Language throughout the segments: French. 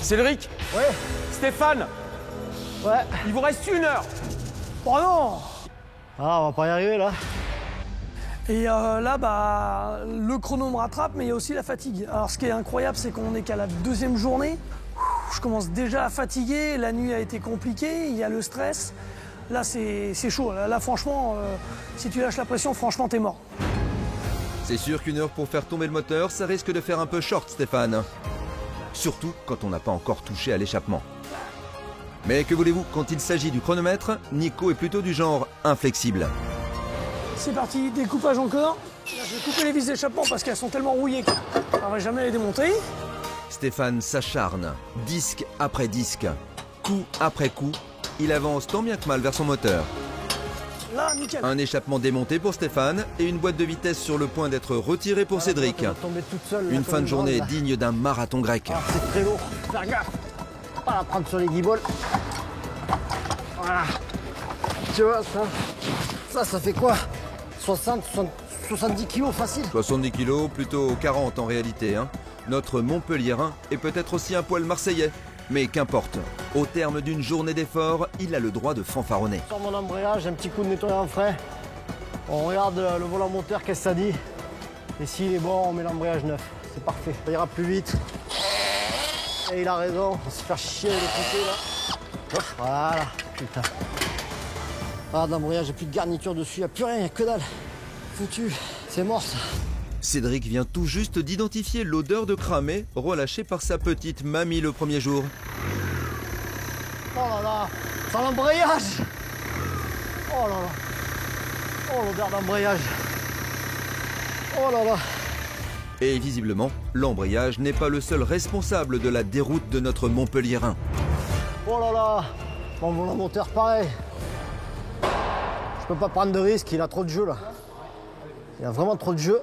Cédric. Ouais. Stéphane. Ouais. Il vous reste 1 heure. Oh non. Ah, on va pas y arriver là. Et là, bah, le chrono me rattrape, mais il y a aussi la fatigue. Alors, ce qui est incroyable, c'est qu'on n'est qu'à la 2e journée. Je commence déjà à fatiguer, la nuit a été compliquée, il y a le stress. Là, c'est chaud. Là, franchement, si tu lâches la pression, franchement, t'es mort. C'est sûr qu'1 heure pour faire tomber le moteur, ça risque de faire un peu short, Stéphane. Surtout quand on n'a pas encore touché à l'échappement. Mais que voulez-vous, quand il s'agit du chronomètre, Nico est plutôt du genre inflexible. C'est parti, découpage encore. Là, je vais couper les vis d'échappement parce qu'elles sont tellement rouillées que je n'arriverai jamais à les démonter. Stéphane s'acharne, disque après disque, coup après coup. Il avance tant bien que mal vers son moteur. Là, nickel. Un échappement démonté pour Stéphane et une boîte de vitesse sur le point d'être retirée pour Cédric. Une fin de journée digne d'un marathon grec. Ah, c'est très lourd, faire gaffe. Pas la prendre sur les guibolles. Voilà. Tu vois, ça fait quoi 70 kilos facile. 70 kilos, plutôt 40 en réalité. Notre Montpelliérain est peut-être aussi un poil marseillais. Mais qu'importe, au terme d'une journée d'effort, il a le droit de fanfaronner. Sur mon embrayage, un petit coup de nettoyant frais. On regarde le volant moteur, qu'est-ce que ça dit. Et s'il est bon, on met l'embrayage neuf. C'est parfait. Ça ira plus vite. Et il a raison, on va se faire chier avec le côté là. Voilà, putain. Ah, l'embrayage, j'ai plus de garniture dessus, il n'y a plus rien, il n'y a que dalle. Foutu, c'est mort ça. Cédric vient tout juste d'identifier l'odeur de cramé relâchée par sa petite mamie le premier jour. Oh là là, c'est l'embrayage. Oh là là. Oh, l'odeur d'embrayage. Oh là là. Et visiblement, l'embrayage n'est pas le seul responsable de la déroute de notre Montpelliérain. Oh là là. Mon volant moteur pareil. Je peux pas prendre de risque, il a trop de jeu là. Il a vraiment trop de jeu.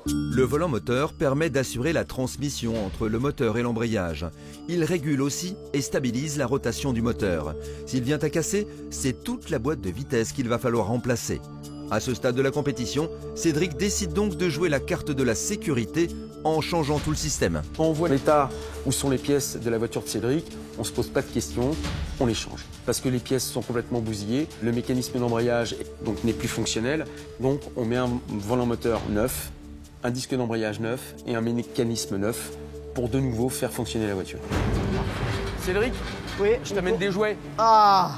Le volant moteur permet d'assurer la transmission entre le moteur et l'embrayage. Il régule aussi et stabilise la rotation du moteur. S'il vient à casser, c'est toute la boîte de vitesse qu'il va falloir remplacer. À ce stade de la compétition, Cédric décide donc de jouer la carte de la sécurité en changeant tout le système. Quand on voit l'état où sont les pièces de la voiture de Cédric, on ne se pose pas de questions, on les change. Parce que les pièces sont complètement bousillées, le mécanisme d'embrayage n'est plus fonctionnel, donc on met un volant moteur neuf, un disque d'embrayage neuf et un mécanisme neuf pour de nouveau faire fonctionner la voiture. Cédric, Oui, je t'amène des jouets. Ah.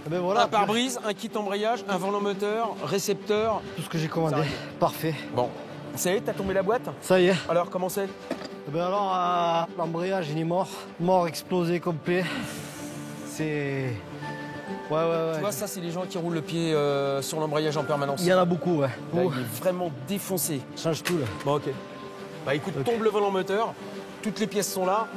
Et ben voilà. Un pare-brise, un kit embrayage, un volant moteur, récepteur. Tout ce que j'ai commandé. Parfait. Bon, ça y est, t'as tombé la boîte? Ça y est. Alors, comment c'est? Et ben alors, l'embrayage, il est mort. Mort, explosé, complet. C'est... Ouais. Tu vois, ça, c'est les gens qui roulent le pied sur l'embrayage en permanence. Il y en a beaucoup, ouais. Là, il est vraiment défoncé. Change tout, là. Bon, ok. Bah écoute, tombe le volant moteur, toutes les pièces sont là.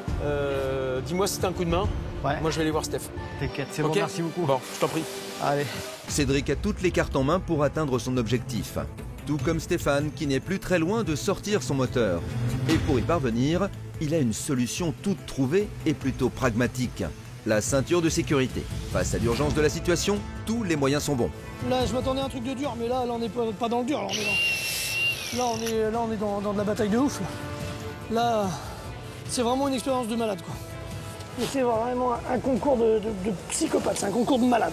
Dis-moi si t'as un coup de main. Ouais. Moi, je vais aller voir Steph. T'inquiète, c'est Ok. bon, merci beaucoup. Bon, je t'en prie. Allez. Cédric a toutes les cartes en main pour atteindre son objectif. Tout comme Stéphane, qui n'est plus très loin de sortir son moteur. Et pour y parvenir, il a une solution toute trouvée et plutôt pragmatique. La ceinture de sécurité. Face à l'urgence de la situation, tous les moyens sont bons. Là, je m'attendais à un truc de dur, mais là on n'est pas dans le dur. Là, on est dans de la bataille de ouf. Là, c'est vraiment une expérience de malade, quoi. Mais c'est vraiment un concours de psychopathe, c'est un concours de malade.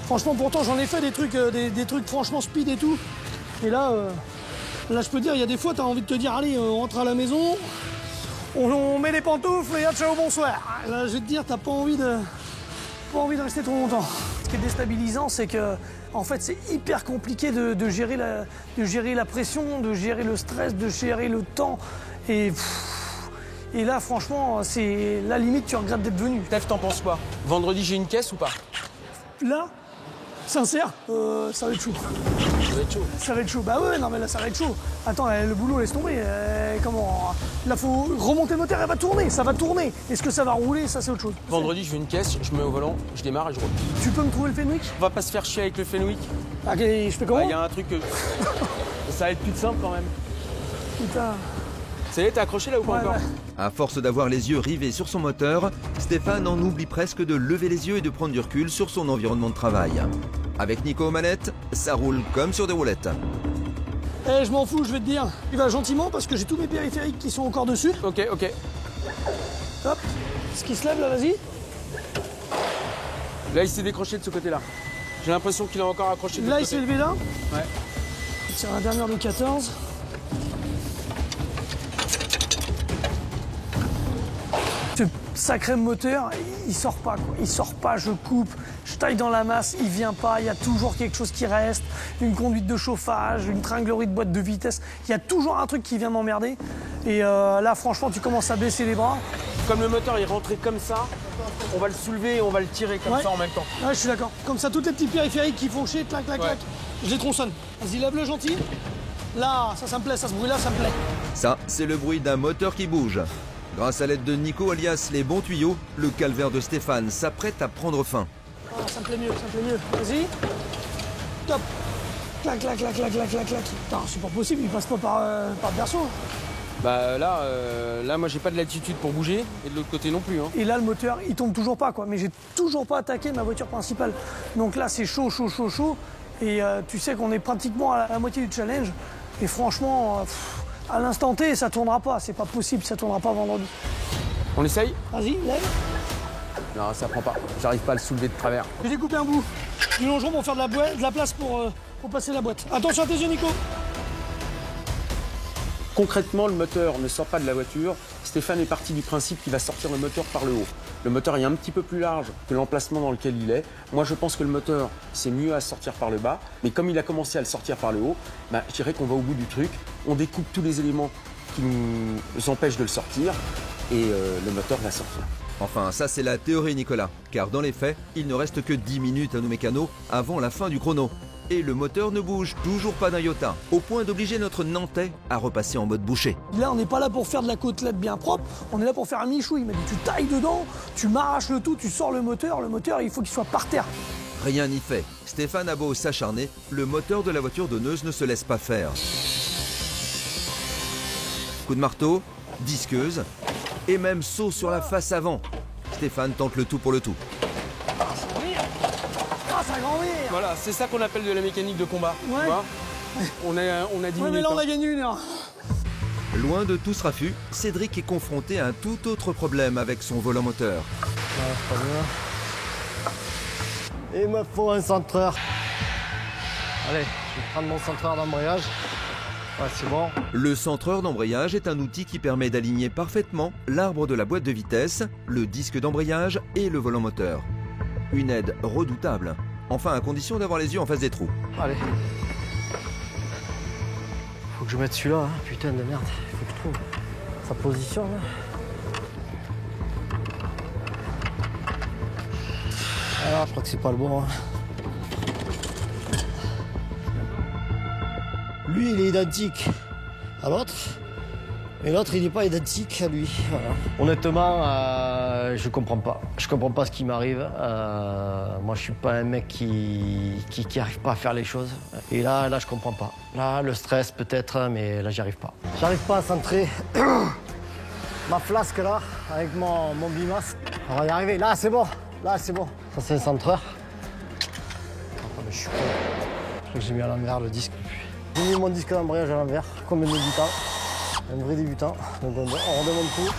Franchement, pourtant, j'en ai fait des trucs franchement speed et tout. Et là, je peux dire, il y a des fois, t'as envie de te dire, allez, on rentre à la maison, on met les pantoufles et à ciao, bonsoir. Là, je vais te dire, t'as pas envie de rester trop longtemps. Ce qui est déstabilisant, c'est que, en fait, c'est hyper compliqué de gérer la pression, de gérer le stress, de gérer le temps. Et là, franchement, c'est la limite, tu regrettes d'être venu. Steph, t'en penses quoi? Vendredi, j'ai une caisse ou pas? Là, sincère, ça va être chaud. Ça va être chaud. Ça va être chaud. Bah ouais, non mais là, ça va être chaud. Attends, le boulot, laisse tomber. Comment? Là, faut remonter le moteur, elle va tourner, ça va tourner. Est-ce que ça va rouler? Ça, c'est autre chose. Vendredi, je veux une caisse, je mets au volant, je démarre et je roule. Tu peux me trouver le Fenwick? On va pas se faire chier avec le Fenwick. Ok, je fais comment? Il y a un truc que... Ça va être plus simple quand même. Putain. Ça y est, t'es accroché là ou pas Ouais, encore? ouais. À force d'avoir les yeux rivés sur son moteur, Stéphane en oublie presque de lever les yeux et de prendre du recul sur son environnement de travail. Avec Nico aux manettes, ça roule comme sur des roulettes. Eh, je m'en fous, je vais te dire. Il va gentiment parce que j'ai tous mes périphériques qui sont encore dessus. Ok. Hop, ce qui se lève là, vas-y. Là, il s'est décroché de ce côté-là. J'ai l'impression qu'il a encore accroché de Là, l'autre il s'est côté. levé là. Ouais. Il tire la dernière de 14. Ce sacré moteur, il sort pas quoi. Il sort pas, je coupe, je taille dans la masse, il vient pas, il y a toujours quelque chose qui reste, une conduite de chauffage, une tringlerie de boîte de vitesse, il y a toujours un truc qui vient m'emmerder. Et là franchement tu commences à baisser les bras. Comme le moteur est rentré comme ça, on va le soulever et on va le tirer comme Ouais. ça en même temps. Ouais, je suis d'accord. Comme ça, toutes les petits périphériques qui font chier, clac, clac, Ouais. clac, je les tronçonne. Vas-y, lève-le gentil. Là, ça me plaît, ça, ce bruit-là, ça me plaît. Ça, c'est le bruit d'un moteur qui bouge. Grâce à l'aide de Nico alias les bons tuyaux, le calvaire de Stéphane s'apprête à prendre fin. Ah, ça me plaît mieux, ça me plaît mieux. Vas-y. Top. Clac, clac, clac, clac, clac, clac, clac. Putain, c'est pas possible, il passe pas par berceau. Bah là, moi j'ai pas de latitude pour bouger et de l'autre côté non plus. Hein. Et là, le moteur, il tombe toujours pas, quoi. Mais j'ai toujours pas attaqué ma voiture principale. Donc là, c'est chaud, chaud, chaud, chaud. Et tu sais qu'on est pratiquement à la moitié du challenge. Et franchement, à l'instant T, ça tournera pas. C'est pas possible, ça tournera pas vendredi. On essaye? Vas-y, lève. Non, ça prend pas. J'arrive pas à le soulever de travers. J'ai découpé un bout du longeron pour faire de la place pour passer la boîte. Attention à tes yeux, Nico. Concrètement, le moteur ne sort pas de la voiture. Stéphane est parti du principe qu'il va sortir le moteur par le haut. Le moteur est un petit peu plus large que l'emplacement dans lequel il est. Moi, je pense que le moteur, c'est mieux à sortir par le bas. Mais comme il a commencé à le sortir par le haut, bah, je dirais qu'on va au bout du truc. On découpe tous les éléments qui nous empêchent de le sortir et le moteur va sortir. Enfin, ça c'est la théorie Nicolas, car dans les faits, il ne reste que 10 minutes à nos mécanos avant la fin du chrono. Et le moteur ne bouge toujours pas d'un iota, au point d'obliger notre Nantais à repasser en mode boucher. Là, on n'est pas là pour faire de la côtelette bien propre, on est là pour faire un michoui. Il m'a dit, tu tailles dedans, tu m'arraches le tout, tu sors le moteur, il faut qu'il soit par terre. Rien n'y fait. Stéphane a beau s'acharner, le moteur de la voiture donneuse ne se laisse pas faire. Coup de marteau, disqueuse, et même saut sur la face avant. Stéphane tente le tout pour le tout. Ah, ça grand-mère. Voilà, c'est ça qu'on appelle de la mécanique de combat. Ouais. Tu vois on a 10 Ouais, mais minutes. là, on hein. a gagné une heure. Loin de tout ce raffut, Cédric est confronté à un tout autre problème avec son volant moteur. Ouais, c'est pas bien. Il me faut un centreur. Allez, je vais prendre mon centreur d'embrayage. Ouais, c'est bon. Le centreur d'embrayage est un outil qui permet d'aligner parfaitement l'arbre de la boîte de vitesse, le disque d'embrayage et le volant moteur. Une aide redoutable. Enfin, à condition d'avoir les yeux en face des trous. Allez. Faut que je mette celui-là, hein. Putain de merde. Faut que je trouve sa position là. Alors, je crois que c'est pas le bon. Hein. Lui, il est identique à l'autre. Et l'autre, il n'est pas identique à lui. Voilà. Honnêtement, je comprends pas. Je comprends pas ce qui m'arrive. Moi, je suis pas un mec qui arrive pas à faire les choses. Et là, je comprends pas. Là, le stress peut-être, mais là, j'y arrive pas. J'arrive pas à centrer ma flasque là, avec mon bimas. On va y arriver. Là, c'est bon. Là, c'est bon. Ça, c'est un centreur. Attends, mais je suis con. Je crois que j'ai mis à l'envers le disque. J'ai mis mon disque d'embrayage à l'envers. Comme un débutant. Un vrai débutant. Donc, on redemande tout.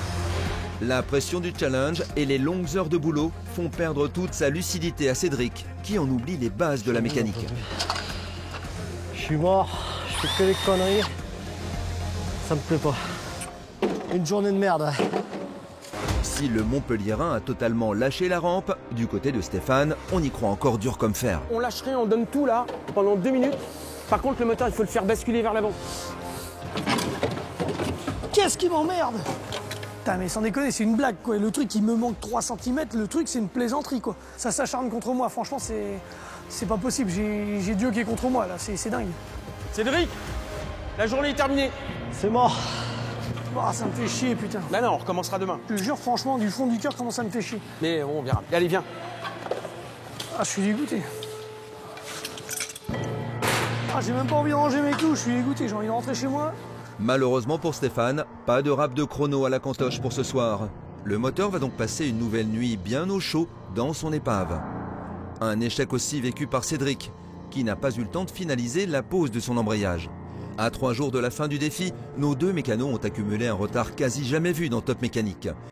La pression du challenge et les longues heures de boulot font perdre toute sa lucidité à Cédric, qui en oublie les bases de la mécanique. Je suis mort. Je fais que les conneries. Ça me plaît pas. Une journée de merde. Si le Montpelliérain a totalement lâché la rampe, du côté de Stéphane, on y croit encore dur comme fer. On lâche rien, on donne tout là pendant 2 minutes. Par contre, le moteur, il faut le faire basculer vers l'avant. Qu'est-ce qui m'emmerde? Putain, mais sans déconner, c'est une blague, quoi. Le truc, il me manque 3 cm, le truc, c'est une plaisanterie, quoi. Ça s'acharne contre moi, franchement, c'est pas possible. J'ai Dieu qui est contre moi, là, c'est dingue. Cédric, la journée est terminée. C'est mort. Ah, ça me fait chier, putain. Bah non, on recommencera demain. Je te jure, franchement, du fond du cœur, comment ça me fait chier. Mais bon, on verra. Allez, viens. Ah, je suis dégoûté. Ah, j'ai même pas envie de ranger mes clous, je suis dégoûté, j'ai envie de rentrer chez moi. Malheureusement pour Stéphane, pas de rap de chrono à la cantoche pour ce soir. Le moteur va donc passer une nouvelle nuit bien au chaud dans son épave. Un échec aussi vécu par Cédric, qui n'a pas eu le temps de finaliser la pose de son embrayage. À 3 jours de la fin du défi, nos deux mécanos ont accumulé un retard quasi jamais vu dans Top Mécanique.